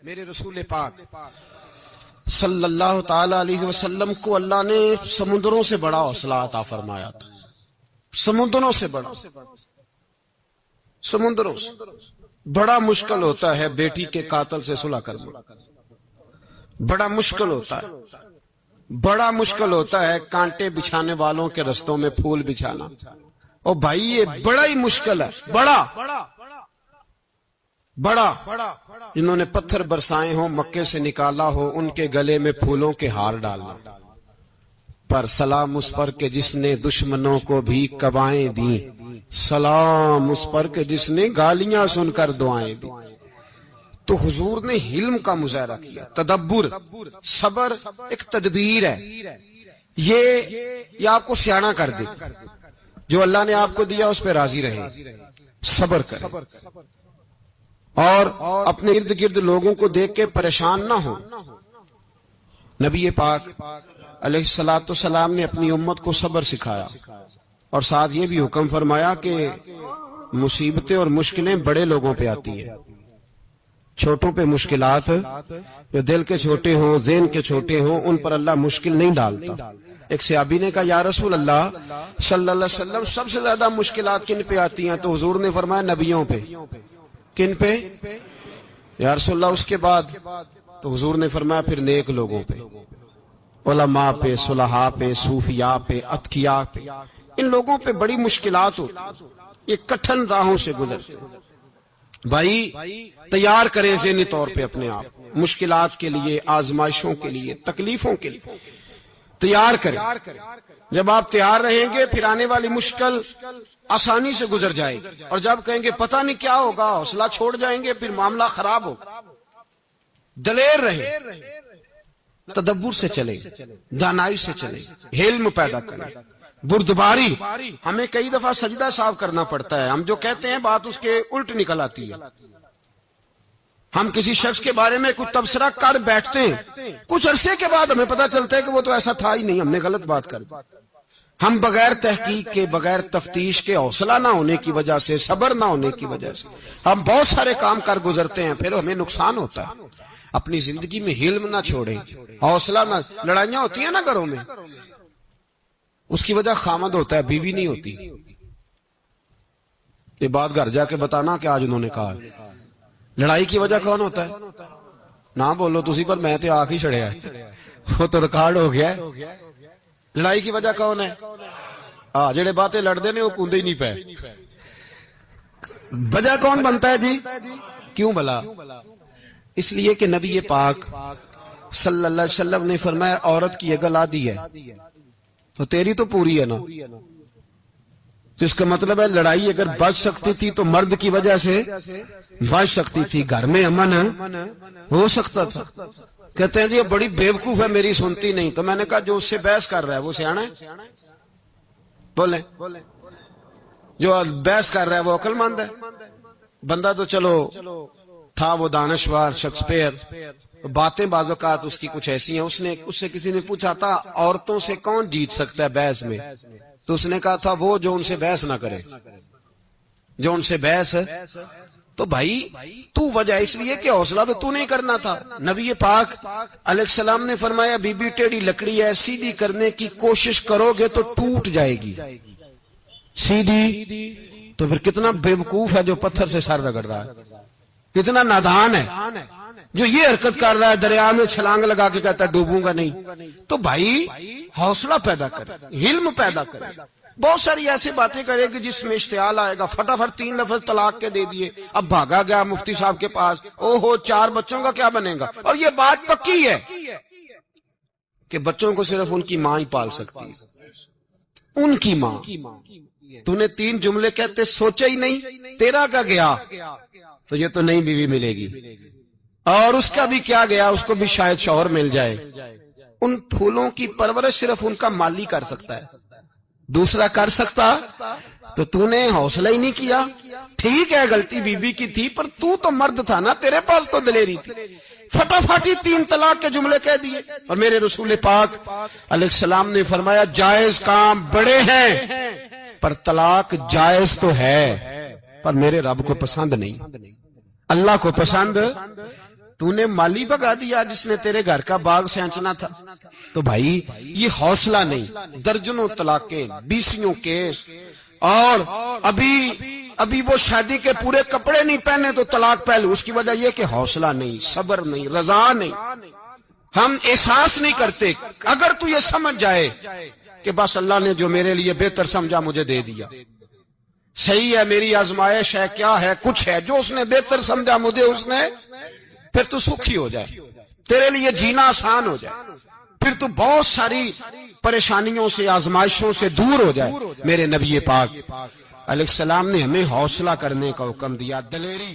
میرے رسول پاک صلی اللہ تعالی علیہ وسلم کو اللہ نے سمندروں سے بڑا حوصلہ عطا فرمایا تھا. سمندروں سے بڑا. سمندروں سے بڑا مشکل ہوتا ہے بیٹی کے قاتل سے صلح کرنا. بڑا مشکل ہوتا ہے. بڑا مشکل ہوتا ہے کانٹے بچھانے والوں کے رستوں میں پھول بچھانا. اور بھائی یہ بڑا ہی مشکل ہے. بڑا جنہوں نے پتھر برسائے ہوں مکے سے نکالا ہو ان کے گلے میں پھولوں کے ہار ڈالنا. پر سلام اس پر کہ جس نے دشمنوں کو بھی قبائیں دیں. سلام اس پر کہ جس نے گالیاں سن کر دعائیں دی. تو حضور نے حلم کا مظاہرہ کیا. تدبر، صبر ایک تدبیر ہے. یہ آپ کو سیاح کر دے. جو اللہ نے آپ کو دیا اس پہ راضی رہے، صبر کرے اور اپنے ارد گرد لوگوں کو دیکھ کے پریشان نہ ہو. نبی پاک علیہ الصلوۃ والسلام نے اپنی امت کو صبر سکھایا اور ساتھ یہ بھی حکم فرمایا کہ مصیبتیں اور مشکلیں بڑے لوگوں پہ آتی ہیں، چھوٹوں پہ مشکلات جو دل کے چھوٹے ہوں، ذہن کے چھوٹے ہوں، ان پر اللہ مشکل نہیں ڈالتا. ایک صحابی نے کہا یا رسول اللہ صلی اللہ علیہ وسلم سب سے زیادہ مشکلات کن پہ آتی ہیں؟ تو حضور نے فرمایا نبیوں پہ. کن پہ یا رسول اللہ؟ اس کے بعد تو حضور نے فرمایا پھر نیک لوگوں پہ، علماء پہ، صلحاء پہ، صوفیاء پہ، اتقیاء پہ. ان لوگوں پہ بڑی مشکلات ہوتی، یہ کٹھن راہوں سے گزرتے. بھائی تیار کریں ذہنی طور پہ اپنے آپ مشکلات کے لیے، آزمائشوں کے لیے، تکلیفوں کے لیے تیار کریں. جب آپ تیار رہیں گے پھر آنے والی مشکل آسانی سے گزر جائے گی. اور جب کہیں گے پتہ نہیں کیا ہوگا، حوصلہ چھوڑ جائیں گے، پھر معاملہ خراب ہوگا. دلیر رہے، تدبر سے چلے، دانائی سے چلے، علم پیدا کریں. بردباری ہمیں کئی دفعہ سجدہ صاف کرنا پڑتا ہے. ہم جو کہتے ہیں بات اس کے الٹ نکل آتی ہے. ہم کسی شخص کے بارے میں کچھ تبصرہ کر بیٹھتے ہیں، کچھ عرصے کے بعد ہمیں پتہ چلتا ہے کہ وہ تو ایسا تھا ہی نہیں، ہم نے غلط بات کر دی. ہم بغیر تحقیق کے، بغیر تفتیش کے، حوصلہ نہ ہونے کی وجہ سے، صبر نہ ہونے کی وجہ سے ہم بہت سارے کام کر گزرتے ہیں، پھر ہمیں نقصان ہوتا ہے. اپنی زندگی میں علم نہ چھوڑیں، حوصلہ نہ. لڑائیاں ہوتی ہیں نا گھروں میں، اس کی وجہ خامد ہوتا ہے، بیوی نہیں ہوتی. یہ بات گھر جا کے بتانا کہ آج انہوں نے کہا. لڑائی کی وجہ کون ہوتا ہے؟ نہ بولو تسی، پر میں تے آنکھ ہی چھڑیا ہے، وہ تو ریکارڈ ہو گیا ہے. لڑائی کی وجہ کون ہے؟ جڑے باتیں لڑتے نے وہ کوندے ہی نہیں پے. وجہ کون بنتا ہے جی؟ کیوں بلا؟ اس لیے کہ نبی پاک صلی اللہ علیہ وسلم نے فرمایا عورت کی اگل آدھی ہے تو تیری تو پوری ہے نا. تو اس کا مطلب ہے لڑائی اگر بچ سکتی تھی تو مرد کی وجہ سے بچ سکتی تھی، گھر میں امن ہو سکتا تھا. کہتے ہیں جی یہ بڑی بیوقوف ہے، میری سنتی نہیں. تو میں نے کہا جو اس سے بحث کر رہا ہے وہ سیانا ہے؟ بولیں. جو بحث کر رہا ہے وہ عقل مند ہے؟ بندہ تو چلو تھا وہ دانشور، شیکسپیئر، باتیں بعض اوقات اس کی کچھ ایسی ہیں. اس سے کسی نے پوچھا تھا عورتوں سے کون جیت سکتا ہے بحث میں؟ تو اس نے کہا تھا وہ جو ان سے بحث نہ کرے، جو ان سے بحث. تو بھائی تو وجہ اس لیے کہ حوصلہ تو نہیں کرنا تھا. نبی پاک علیہ السلام نے فرمایا بی بی ٹیڑھی لکڑی ہے، سیدھی کرنے کی کوشش کرو گے تو ٹوٹ جائے گی. سیدھی تو پھر کتنا بیوقوف ہے جو پتھر سے سر رگڑ رہا ہے، کتنا نادان ہے جو یہ حرکت کر رہا ہے، دریا میں چھلانگ لگا کے کہتا ہے ڈوبوں گا نہیں. تو بھائی حوصلہ پیدا کرے، علم پیدا کرے. بہت ساری ایسی باتیں کرے کہ جس میں اشتعال آئے گا. فٹافٹ 3 لفظ طلاق کے دے دیے، اب بھاگا گیا مفتی صاحب کے پاس، او ہو 4 بچوں کا کیا بنے گا. اور یہ بات پکی ہے کہ بچوں کو صرف ان کی ماں ہی پال سکتی ہے، ان کی ماں. تو نے 3 جملے کہتے سوچا ہی نہیں، تیرا کا گیا تو یہ تو نئی بیوی ملے گی، اور اس کا بھی کیا گیا، اس کو بھی شاید شوہر مل جائے. ان پھولوں کی پرورش صرف ان کا مالی کر سکتا ہے، دوسرا کر سکتا. تو نے حوصلہ ہی نہیں کیا. ٹھیک ہے غلطی بی بی کی تھی، پر تو مرد تھا نا، تیرے پاس تو دلیری تھی. فٹافٹ 3 طلاق کے جملے کہہ دیے. اور میرے رسول پاک علیہ السلام نے فرمایا جائز کام بڑے ہیں، پر طلاق جائز تو ہے، پر میرے رب کو پسند نہیں، اللہ کو پسند تو نے مالی بگا دیا جس نے تیرے گھر کا باغ سینچنا تھا. تو بھائی یہ حوصلہ نہیں. درجنوں طلاقیں، 20 کیس، اور ابھی وہ شادی کے پورے کپڑے نہیں پہنے تو طلاق پہلے. اس کی وجہ یہ کہ حوصلہ نہیں، صبر نہیں، رضا نہیں. ہم احساس نہیں کرتے. اگر تو یہ سمجھ جائے کہ بس اللہ نے جو میرے لیے بہتر سمجھا مجھے دے دیا، صحیح ہے، میری آزمائش ہے، کیا ہے، کچھ ہے، جو اس نے بہتر سمجھا مجھے اس نے، پھر تو سکھی ہو جائے، تیرے لیے جینا آسان ہو جائے، پھر تو بہت ساری پریشانیوں سے، آزمائشوں سے دور ہو جائے. میرے نبی پاک علیہ السلام نے ہمیں حوصلہ کرنے کا حکم دیا، دلیری.